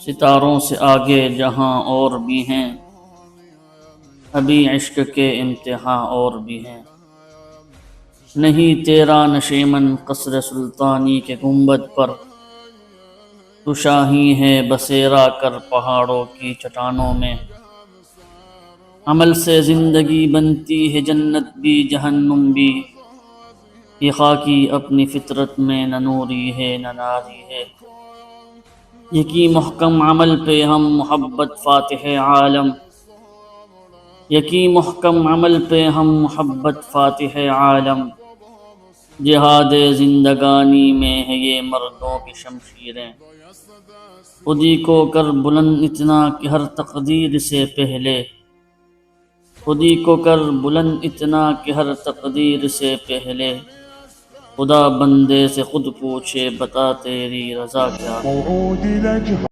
ستاروں سے آگے جہاں اور بھی ہیں، ابھی عشق کے امتحاں اور بھی ہیں۔ نہیں تیرا نشیمن قصر سلطانی کے گنبد پر، تو شاہی ہے بسیرا کر پہاڑوں کی چٹانوں میں۔ عمل سے زندگی بنتی ہے جنت بھی جہنم بھی، یہ خاکی اپنی فطرت میں نہ نوری ہے نہ ناری ہے۔ یکی محکم عمل پہ ہم محبت فاتح عالم، یکی محکم عمل پہ ہم محبت فاتح عالم۔ جہاد زندگانی میں ہے یہ مردوں کی شمشیریں، خودی کو کر بلند اتنا کہ ہر تقدیر سے پہلے، خودی کو کر بلند اتنا کہ ہر تقدیر سے پہلے۔ خدا بندے سے خود پوچھے بتا تیری رضا کیا ہے۔